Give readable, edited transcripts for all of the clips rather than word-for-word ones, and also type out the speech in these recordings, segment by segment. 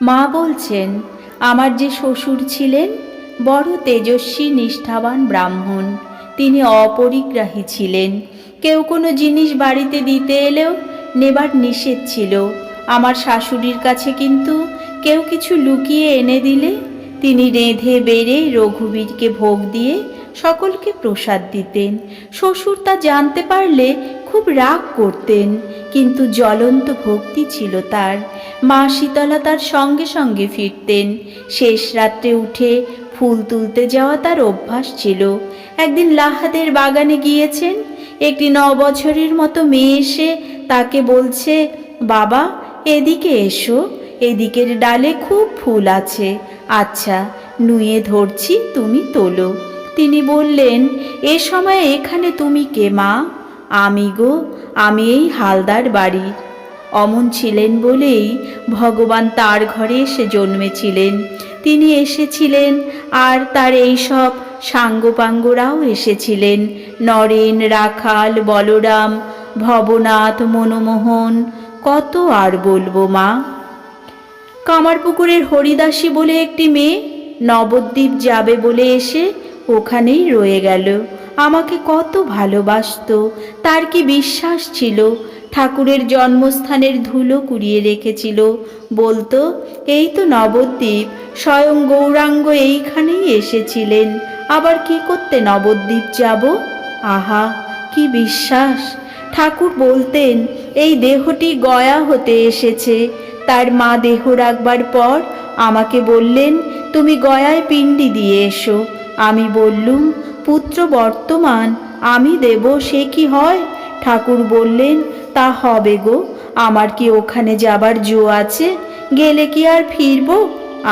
মা বলছেন, আমার যে শ্বশুর ছিলেন বড় তেজস্বী নিষ্ঠাবান ব্রাহ্মণ। তিনি অপরিগ্রাহী ছিলেন। কেউ কোনো জিনিস বাড়িতে দিতে এলেও নেবার নিষেধ ছিল। আমার শাশুড়ির কাছে কিন্তু কেউ কিছু লুকিয়ে এনে দিলে তিনি রেঁধে বেড়ে রঘুবীরকে ভোগ দিয়ে সকলকে প্রসাদ দিতেন। শ্বশুর তা জানতে পারলে খুব রাগ করতেন, কিন্তু জ্বলন্ত ভক্তি ছিল তার। মা শীতলা তার সঙ্গে সঙ্গে ফিরতেন। শেষ রাত্রে উঠে ফুল তুলতে যাওয়া তার অভ্যাস ছিল। একদিন লাহাদের বাগানে গিয়েছেন। একটি 9 বছরের মতো মেয়ে এসে তাকে বলছে, বাবা এদিকে এসো, এদিকের ডালে খুব ফুল আছে, আচ্ছা নুয়ে ধরছি, তুমি তোলো। তিনি বললেন, এ সময় এখানে তুমি কে মা? আমি গো, আমি এই হালদার বাড়ির। অমন ছিলেন বলেই ভগবান তার ঘরে এসে জন্মেছিলেন। তিনি এসেছিলেন, আর তার এই সব সাঙ্গপাঙ্গরাও এসেছিলেন। নরেন, রাখাল, বলরাম, ভবনাথ, মনমোহন, কত আর বলবো মা। কামারপুকুরের হরিদাসী বলে একটি মেয়ে নবদ্বীপ যাবে বলে এসে ওখানেই রয়ে গেল। আমাকে কত ভালোবাসতো, তার কি বিশ্বাস ছিল। ঠাকুরের জন্মস্থানের ধুলো কুড়িয়ে রেখেছিল। বলতো, এই তো নবদ্বীপ, স্বয়ং গৌরাঙ্গ এইখানেই এসেছিলেন, আবার কি করতে নবদ্বীপ যাব। আহা কি বিশ্বাস। ঠাকুর বলতেন, এই দেহটি গয়া হতে এসেছে। তার মা দেহ রাখবার পর আমাকে বললেন, তুমি গয়ায় পিণ্ডি দিয়ে এসো। আমি বললুম, পুত্র বর্তমান আমি দেব, সে কি হয়? ঠাকুর বললেন, তা হবে গো, আমার কি ওখানে যাবার জো আছে? গেলে কি আর ফিরব?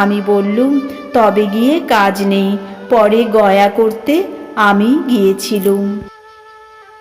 আমি বললুম, তবে গিয়ে কাজ নেই। পরে গয়া করতে আমি গিয়েছিলুম।